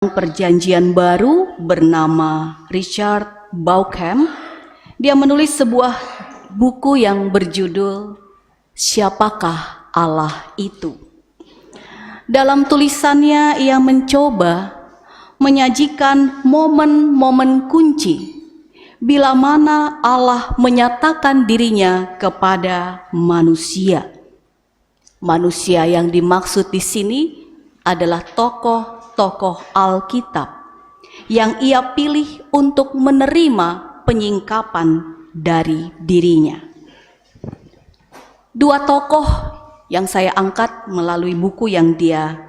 Perjanjian Baru bernama Richard Bauckham. Dia menulis sebuah buku yang berjudul Siapakah Allah Itu? Dalam tulisannya ia mencoba menyajikan momen-momen kunci bila mana Allah menyatakan dirinya kepada manusia. Manusia yang dimaksud di sini adalah tokoh Alkitab yang ia pilih untuk menerima penyingkapan dari dirinya. Dua tokoh yang saya angkat melalui buku yang dia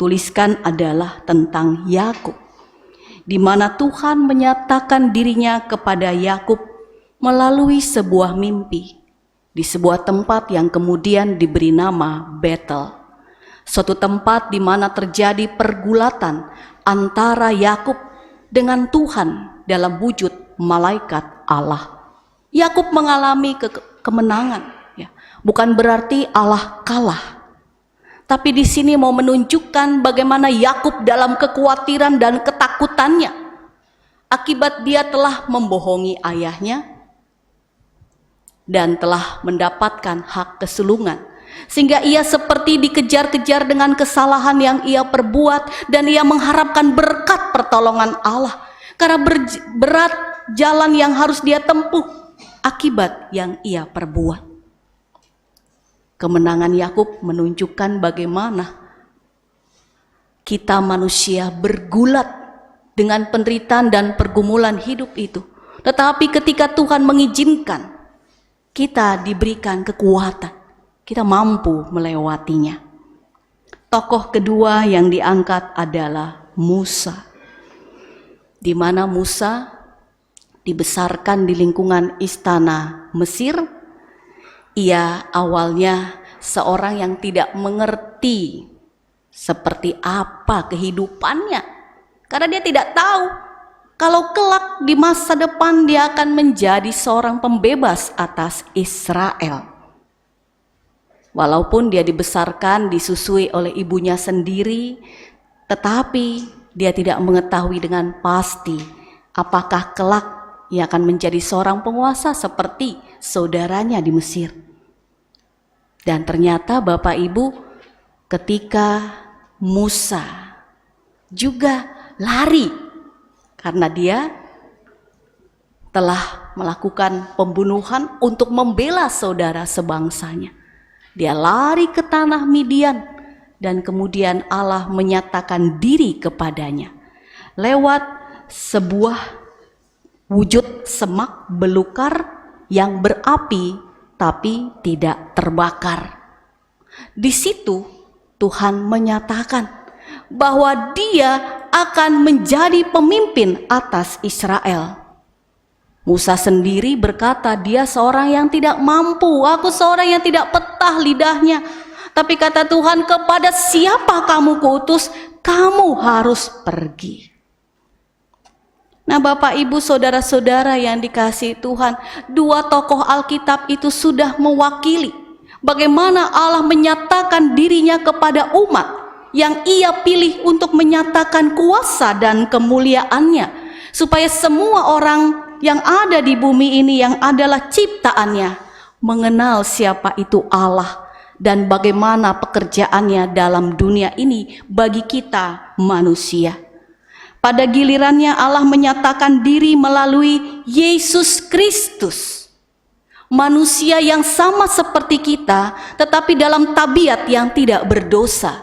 tuliskan adalah tentang Yakub, di mana Tuhan menyatakan dirinya kepada Yakub melalui sebuah mimpi di sebuah tempat yang kemudian diberi nama Betel. Suatu tempat di mana terjadi pergulatan antara Yakub dengan Tuhan dalam wujud malaikat Allah. Yakub mengalami kemenangan, ya. Bukan berarti Allah kalah. Tapi di sini mau menunjukkan bagaimana Yakub dalam kekhawatiran dan ketakutannya akibat dia telah membohongi ayahnya dan telah mendapatkan hak kesulungan. Sehingga ia seperti dikejar-kejar dengan kesalahan yang ia perbuat, dan ia mengharapkan berkat pertolongan Allah karena berat jalan yang harus dia tempuh akibat yang ia perbuat. Kemenangan Yakub menunjukkan bagaimana kita manusia bergulat dengan penderitaan dan pergumulan hidup itu. Tetapi ketika Tuhan mengizinkan, kita diberikan kekuatan, kita mampu melewatinya. Tokoh kedua yang diangkat adalah Musa, di mana Musa dibesarkan di lingkungan istana Mesir. Ia awalnya seorang yang tidak mengerti seperti apa kehidupannya, karena dia tidak tahu kalau kelak di masa depan dia akan menjadi seorang pembebas atas Israel. Walaupun dia dibesarkan, disusui oleh ibunya sendiri, tetapi dia tidak mengetahui dengan pasti apakah kelak ia akan menjadi seorang penguasa seperti saudaranya di Mesir. Dan ternyata Bapak Ibu, ketika Musa juga lari karena dia telah melakukan pembunuhan untuk membela saudara sebangsanya. Dia lari ke tanah Midian dan kemudian Allah menyatakan diri kepadanya lewat sebuah wujud semak belukar yang berapi tapi tidak terbakar. Di situ Tuhan menyatakan bahwa dia akan menjadi pemimpin atas Israel. Musa sendiri berkata, dia seorang yang tidak mampu, aku seorang yang tidak petah lidahnya. Tapi kata Tuhan, kepada siapa kamu kuutus, kamu harus pergi. Nah Bapak Ibu saudara-saudara yang dikasihi Tuhan, dua tokoh Alkitab itu sudah mewakili bagaimana Allah menyatakan dirinya kepada umat yang ia pilih untuk menyatakan kuasa dan kemuliaannya, supaya semua orang yang ada di bumi ini yang adalah ciptaannya mengenal siapa itu Allah dan bagaimana pekerjaannya dalam dunia ini bagi kita manusia. Pada gilirannya Allah menyatakan diri melalui Yesus Kristus, manusia yang sama seperti kita tetapi dalam tabiat yang tidak berdosa,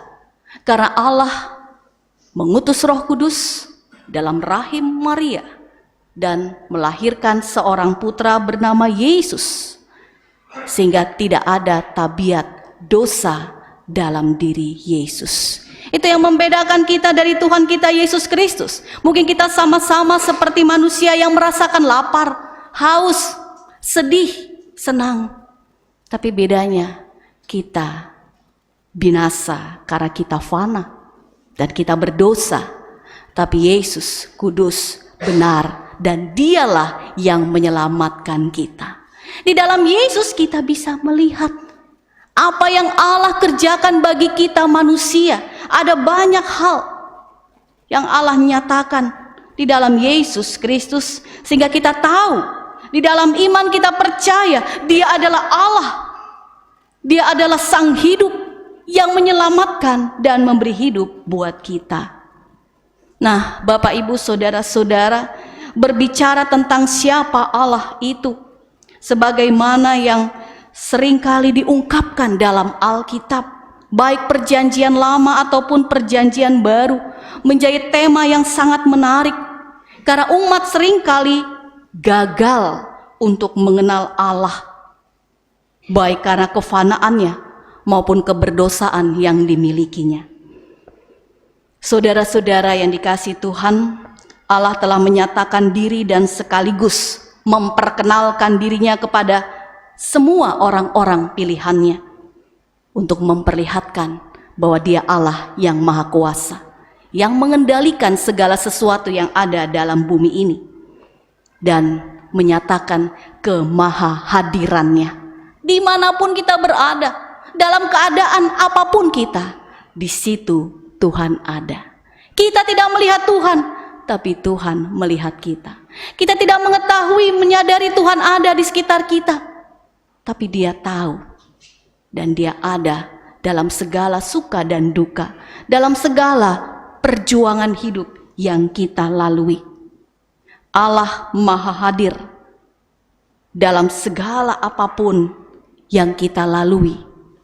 karena Allah mengutus Roh Kudus dalam rahim Maria dan melahirkan seorang putra bernama Yesus, sehingga tidak ada tabiat dosa dalam diri Yesus. Itu yang membedakan kita dari Tuhan kita Yesus Kristus. Mungkin kita sama-sama seperti manusia yang merasakan lapar, haus, sedih, senang. Tapi bedanya kita binasa karena kita fana dan kita berdosa. Tapi Yesus kudus, benar, dan dialah yang menyelamatkan kita. Di dalam Yesus kita bisa melihat apa yang Allah kerjakan bagi kita manusia. Ada banyak hal yang Allah nyatakan di dalam Yesus Kristus, sehingga kita tahu di dalam iman kita percaya Dia adalah Allah. Dia adalah Sang Hidup yang menyelamatkan dan memberi hidup buat kita. Nah, Bapak Ibu Saudara-saudara, berbicara tentang siapa Allah itu, sebagaimana yang seringkali diungkapkan dalam Alkitab, baik perjanjian lama ataupun perjanjian baru, menjadi tema yang sangat menarik, karena umat seringkali gagal untuk mengenal Allah, baik karena kefanaannya maupun keberdosaan yang dimilikinya. Saudara-saudara yang dikasihi Tuhan, Allah telah menyatakan diri dan sekaligus memperkenalkan dirinya kepada semua orang-orang pilihannya untuk memperlihatkan bahwa Dia Allah yang Maha Kuasa, yang mengendalikan segala sesuatu yang ada dalam bumi ini, dan menyatakan kemahahadirannya dimanapun kita berada, dalam keadaan apapun kita, di situ Tuhan ada. Kita tidak melihat Tuhan, tapi Tuhan melihat kita. Kita tidak mengetahui, menyadari Tuhan ada di sekitar kita, tapi Dia tahu, dan Dia ada dalam segala suka dan duka, dalam segala perjuangan hidup yang kita lalui. Allah Maha Hadir dalam segala apapun yang kita lalui,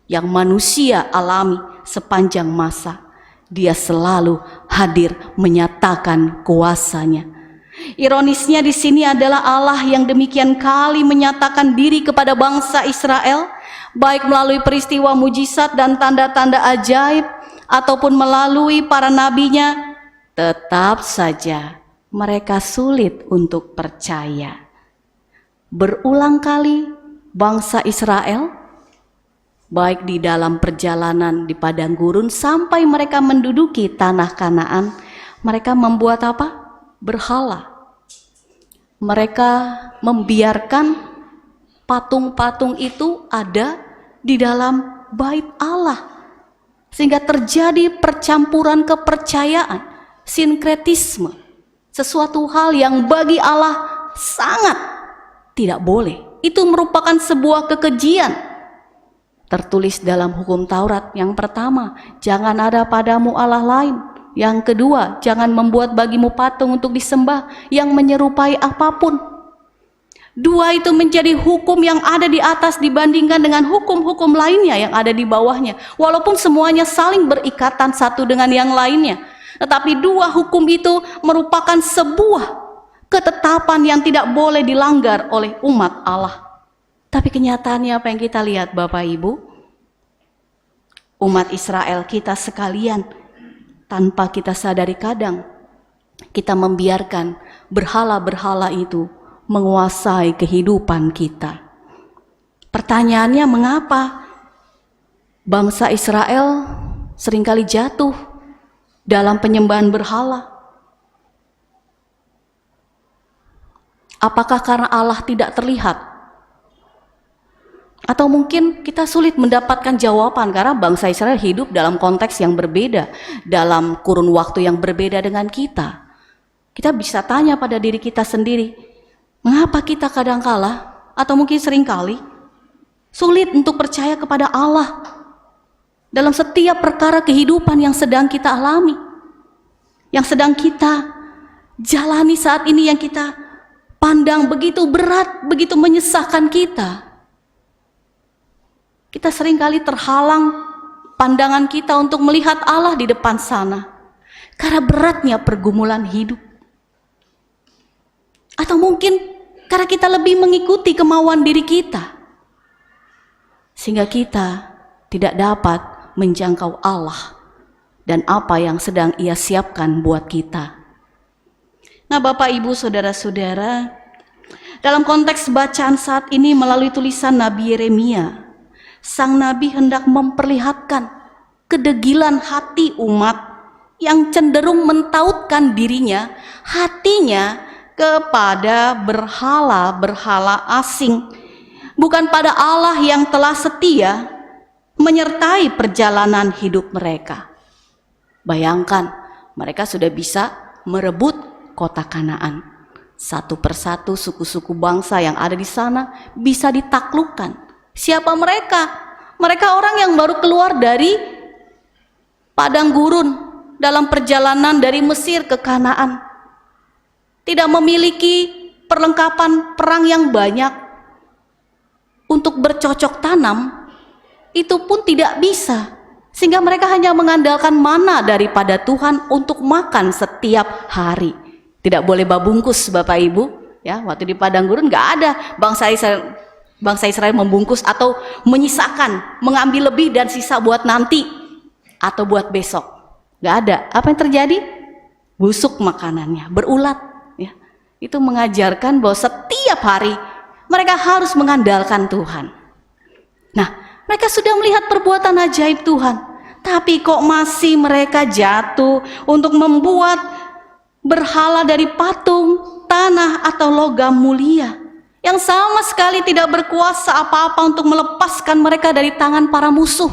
yang manusia alami sepanjang masa. Dia selalu hadir menyatakan kuasanya. Ironisnya di sini adalah Allah yang demikian kali menyatakan diri kepada bangsa Israel, baik melalui peristiwa mujizat dan tanda-tanda ajaib ataupun melalui para nabinya, tetap saja mereka sulit untuk percaya. Berulang kali bangsa Israel, baik di dalam perjalanan di padang gurun sampai mereka menduduki tanah Kanaan, mereka membuat apa? Berhala. Mereka membiarkan patung-patung itu ada di dalam bait Allah, sehingga terjadi percampuran kepercayaan, sinkretisme, sesuatu hal yang bagi Allah sangat tidak boleh. Itu merupakan sebuah kekejian. Tertulis dalam hukum Taurat, yang pertama, jangan ada padamu Allah lain. Yang kedua, jangan membuat bagimu patung untuk disembah yang menyerupai apapun. Dua itu menjadi hukum yang ada di atas dibandingkan dengan hukum-hukum lainnya yang ada di bawahnya. Walaupun semuanya saling berikatan satu dengan yang lainnya, tetapi dua hukum itu merupakan sebuah ketetapan yang tidak boleh dilanggar oleh umat Allah. Tapi kenyataannya apa yang kita lihat, Bapak Ibu? Umat Israel kita sekalian, tanpa kita sadari kadang, kita membiarkan berhala-berhala itu menguasai kehidupan kita. Pertanyaannya, mengapa bangsa Israel seringkali jatuh dalam penyembahan berhala? Apakah karena Allah tidak terlihat? Atau mungkin kita sulit mendapatkan jawaban karena bangsa Israel hidup dalam konteks yang berbeda, dalam kurun waktu yang berbeda dengan kita. Kita bisa tanya pada diri kita sendiri, mengapa kita kadangkala atau mungkin seringkali sulit untuk percaya kepada Allah dalam setiap perkara kehidupan yang sedang kita alami, yang sedang kita jalani saat ini, yang kita pandang begitu berat, begitu menyesakkan kita. Kita seringkali terhalang pandangan kita untuk melihat Allah di depan sana karena beratnya pergumulan hidup. Atau mungkin karena kita lebih mengikuti kemauan diri kita, sehingga kita tidak dapat menjangkau Allah dan apa yang sedang Ia siapkan buat kita. Nah, Bapak Ibu Saudara-saudara, dalam konteks bacaan saat ini melalui tulisan Nabi Yeremia, sang nabi hendak memperlihatkan kedegilan hati umat yang cenderung mentautkan dirinya, hatinya kepada berhala-berhala asing, bukan pada Allah yang telah setia menyertai perjalanan hidup mereka. Bayangkan, Mereka sudah bisa merebut kota Kanaan. Satu persatu suku-suku bangsa yang ada di sana bisa ditaklukkan. Siapa mereka? Mereka orang yang baru keluar dari padang gurun dalam perjalanan dari Mesir ke Kanaan. Tidak memiliki perlengkapan perang yang banyak. Untuk bercocok tanam itu pun tidak bisa. Sehingga mereka hanya mengandalkan mana daripada Tuhan untuk makan setiap hari. Tidak boleh babungkus Bapak Ibu, ya. Waktu di padang gurun nggak ada bangsa Israel membungkus atau menyisakan, mengambil lebih dan sisa buat nanti atau buat besok. Nggak ada. Apa yang terjadi? Busuk makanannya, berulat, ya. Itu mengajarkan bahwa setiap hari mereka harus mengandalkan Tuhan. Nah, mereka sudah melihat perbuatan ajaib Tuhan, tapi kok masih mereka jatuh untuk membuat berhala dari patung, tanah atau logam mulia yang sama sekali tidak berkuasa apa-apa untuk melepaskan mereka dari tangan para musuh.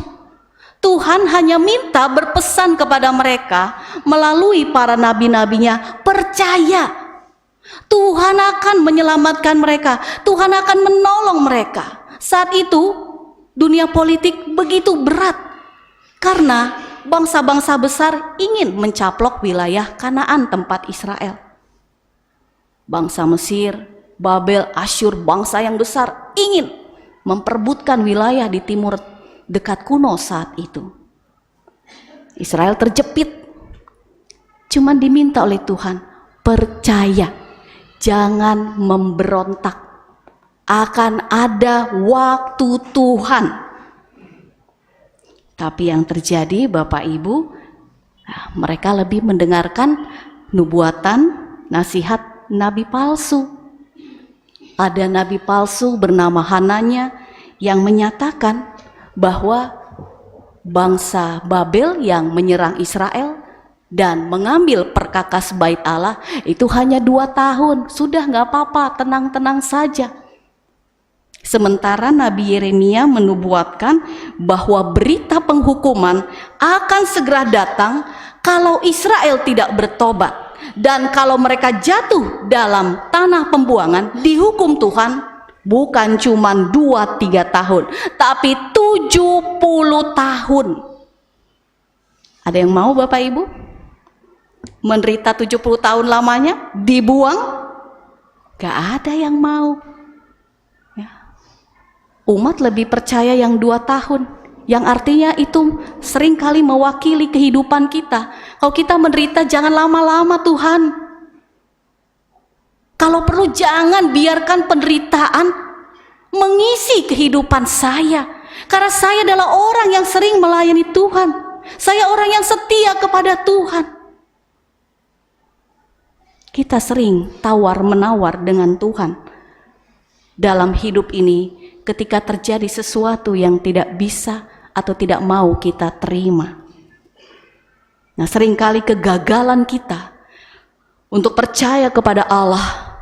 Tuhan hanya minta berpesan kepada mereka melalui para nabi-nabinya, percaya Tuhan akan menyelamatkan mereka, Tuhan akan menolong mereka. Saat itu dunia politik begitu berat karena bangsa-bangsa besar ingin mencaplok wilayah Kanaan tempat Israel. Bangsa Mesir, Babel, Asyur, bangsa yang besar ingin memperebutkan wilayah di timur dekat kuno saat itu. Israel terjepit. Cuman diminta oleh Tuhan, percaya, jangan memberontak. Akan ada waktu Tuhan. Tapi yang terjadi Bapak Ibu, mereka lebih mendengarkan nubuatan, nasihat nabi palsu. Ada nabi palsu bernama Hananya yang menyatakan bahwa bangsa Babel yang menyerang Israel dan mengambil perkakas bait Allah itu hanya 2 tahun. Sudah nggak apa-apa, tenang-tenang saja. Sementara Nabi Yeremia menubuatkan bahwa berita penghukuman akan segera datang kalau Israel tidak bertobat. Dan kalau mereka jatuh dalam tanah pembuangan, dihukum Tuhan bukan cuma 2-3 tahun, tapi 70 tahun. Ada yang mau Bapak Ibu? Menderita 70 tahun lamanya, dibuang? Gak ada yang mau. Umat lebih percaya yang 2 tahun, yang artinya itu seringkali mewakili kehidupan kita. Kalau kita menderita jangan lama-lama Tuhan. Kalau perlu jangan biarkan penderitaan mengisi kehidupan saya. Karena saya adalah orang yang sering melayani Tuhan. Saya orang yang setia kepada Tuhan. Kita sering tawar-menawar dengan Tuhan dalam hidup ini. Ketika terjadi sesuatu yang tidak bisa atau tidak mau kita terima. Nah, seringkali kegagalan kita untuk percaya kepada Allah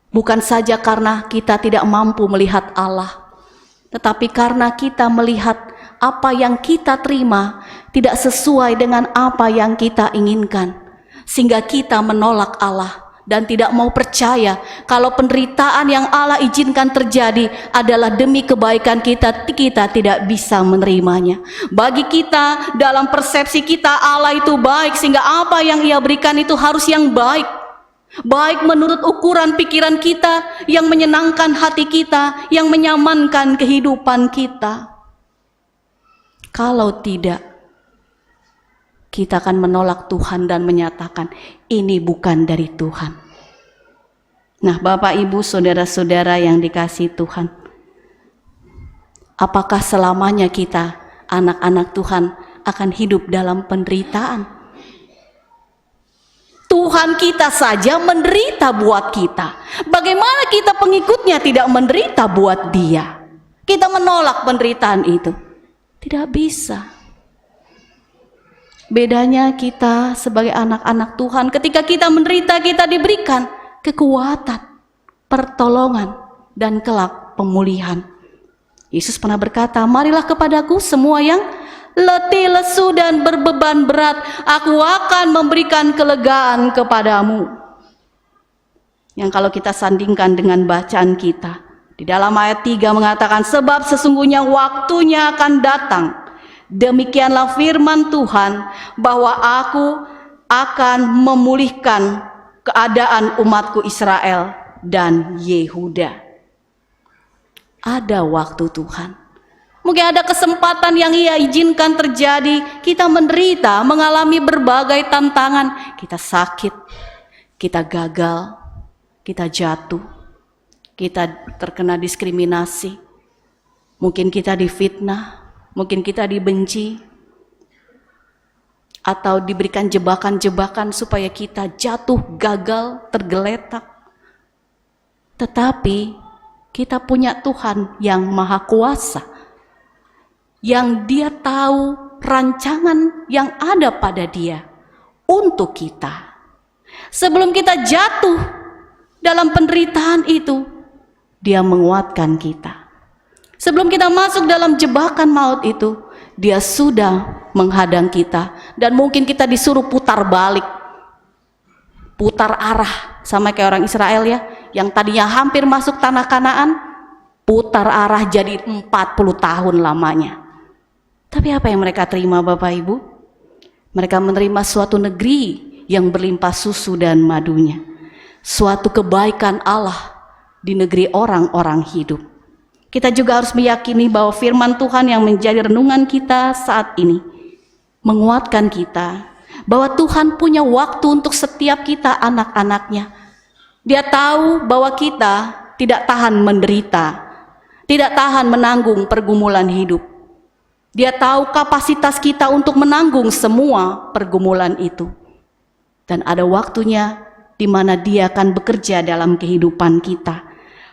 bukan saja karena kita tidak mampu melihat Allah, tetapi karena kita melihat apa yang kita terima tidak sesuai dengan apa yang kita inginkan, sehingga kita menolak Allah dan tidak mau percaya kalau penderitaan yang Allah izinkan terjadi adalah demi kebaikan kita, kita tidak bisa menerimanya. Bagi kita, dalam persepsi kita Allah itu baik, sehingga apa yang Ia berikan itu harus yang baik. Baik menurut ukuran pikiran kita, yang menyenangkan hati kita, yang menyamankan kehidupan kita. Kalau tidak, kita akan menolak Tuhan dan menyatakan ini bukan dari Tuhan. Nah, Bapak Ibu saudara-saudara yang dikasihi Tuhan, apakah selamanya kita anak-anak Tuhan akan hidup dalam penderitaan? Tuhan kita saja menderita buat kita. Bagaimana kita pengikutnya tidak menderita buat Dia? Kita menolak penderitaan itu. Tidak bisa. Bedanya kita sebagai anak-anak Tuhan, ketika kita menderita, kita diberikan kekuatan, pertolongan, dan kelak pemulihan. Yesus pernah berkata, marilah kepadaku semua yang letih, lesu, dan berbeban berat, aku akan memberikan kelegaan kepadamu. Yang kalau kita sandingkan dengan bacaan kita, di dalam ayat 3 mengatakan, sebab sesungguhnya waktunya akan datang, demikianlah firman Tuhan, bahwa aku akan memulihkan keadaan umatku Israel dan Yehuda. Ada waktu Tuhan. Mungkin ada kesempatan yang Ia izinkan terjadi. Kita menderita, mengalami berbagai tantangan. Kita sakit, kita gagal, kita jatuh, kita terkena diskriminasi. Mungkin kita difitnah, mungkin kita dibenci, atau diberikan jebakan-jebakan supaya kita jatuh, gagal, tergeletak. Tetapi kita punya Tuhan yang Maha Kuasa, yang Dia tahu rancangan yang ada pada Dia untuk kita. Sebelum kita jatuh dalam penderitaan itu, Dia menguatkan kita. Sebelum kita masuk dalam jebakan maut itu, Dia sudah menghadang kita. Dan mungkin kita disuruh putar balik, putar arah, sama kayak orang Israel ya, yang tadinya hampir masuk tanah Kanaan, putar arah jadi 40 tahun lamanya. Tapi apa yang mereka terima Bapak Ibu? Mereka menerima suatu negeri yang berlimpah susu dan madunya, suatu kebaikan Allah di negeri orang-orang hidup. Kita juga harus meyakini bahwa firman Tuhan yang menjadi renungan kita saat ini menguatkan kita, bahwa Tuhan punya waktu untuk setiap kita anak-anaknya. Dia tahu bahwa kita tidak tahan menderita, tidak tahan menanggung pergumulan hidup. Dia tahu kapasitas kita untuk menanggung semua pergumulan itu. Dan ada waktunya di mana Dia akan bekerja dalam kehidupan kita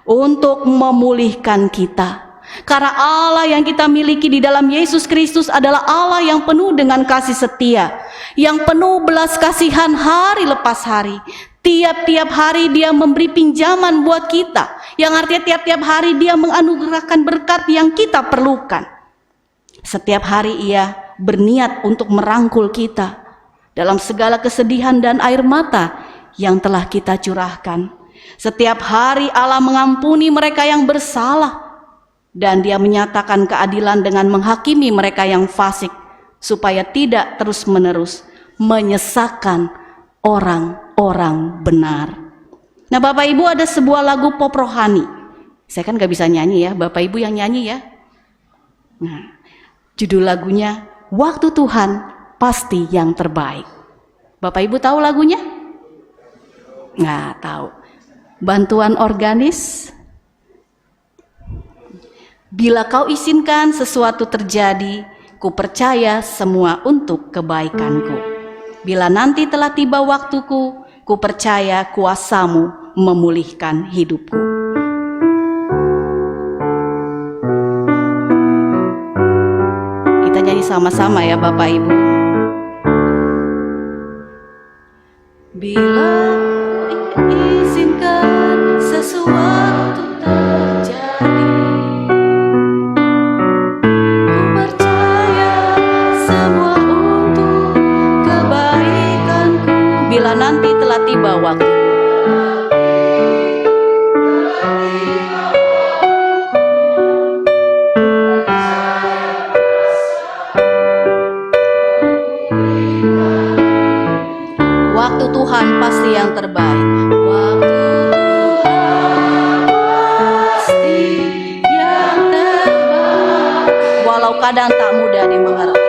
untuk memulihkan kita. Karena Allah yang kita miliki di dalam Yesus Kristus adalah Allah yang penuh dengan kasih setia, yang penuh belas kasihan hari lepas hari. Tiap-tiap hari Dia memberi pinjaman buat kita, yang artinya tiap-tiap hari Dia menganugerahkan berkat yang kita perlukan. Setiap hari Ia berniat untuk merangkul kita dalam segala kesedihan dan air mata yang telah kita curahkan. Setiap hari Allah mengampuni mereka yang bersalah, dan Dia menyatakan keadilan dengan menghakimi mereka yang fasik, supaya tidak terus-menerus menyesatkan orang-orang benar. Nah Bapak Ibu, ada sebuah lagu pop rohani. Saya kan gak bisa nyanyi ya, Bapak Ibu yang nyanyi ya. Nah, judul lagunya Waktu Tuhan Pasti Yang Terbaik. Bapak Ibu tahu lagunya? Nggak tahu. Bantuan organis. Bila Kau izinkan sesuatu terjadi, ku percaya semua untuk kebaikanku. Bila nanti telah tiba waktuku, ku percaya kuasa-Mu memulihkan hidupku. Kita nyanyi sama-sama ya Bapak Ibu. Bila izinkan sesuatu terjadi, ku percaya semua untuk kebaikanku. Bila nanti telah tiba waktu, waktu Tuhan pasti yang terbaik. Waktu Tuhan pasti yang terbaik. Walau kadang tak mudah dimengerti.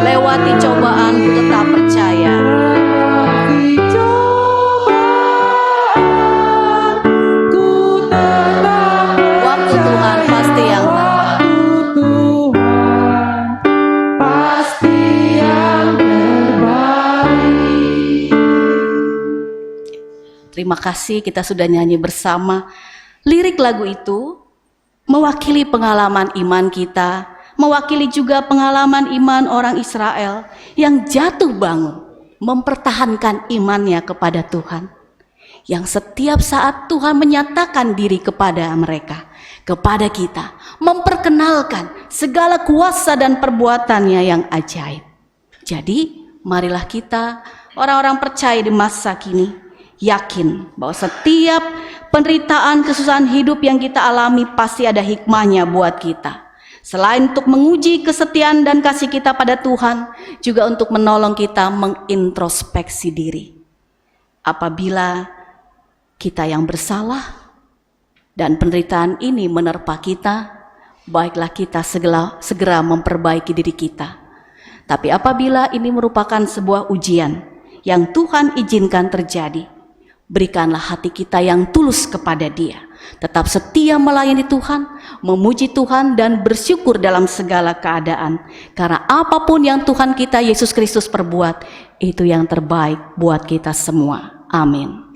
Lewati cobaan, ku tetap percaya. Waktu Tuhan pasti yang terbaik. Terima kasih kita sudah nyanyi bersama. Lirik lagu itu mewakili pengalaman iman kita, mewakili juga pengalaman iman orang Israel yang jatuh bangun, mempertahankan imannya kepada Tuhan. Yang setiap saat Tuhan menyatakan diri kepada mereka. kepada kita, memperkenalkan segala kuasa dan perbuatannya yang ajaib. Jadi, marilah kita orang-orang percaya di masa kini yakin bahwa setiap penderitaan, kesusahan hidup yang kita alami pasti ada hikmahnya buat kita. Selain untuk menguji kesetiaan dan kasih kita pada Tuhan, juga untuk menolong kita mengintrospeksi diri. Apabila kita yang bersalah dan penderitaan ini menerpa kita, baiklah kita segera memperbaiki diri kita. Tapi apabila ini merupakan sebuah ujian yang Tuhan izinkan terjadi, berikanlah hati kita yang tulus kepada Dia. Tetap setia melayani Tuhan, memuji Tuhan, dan bersyukur dalam segala keadaan. Karena apapun yang Tuhan kita Yesus Kristus perbuat, itu yang terbaik buat kita semua. Amin.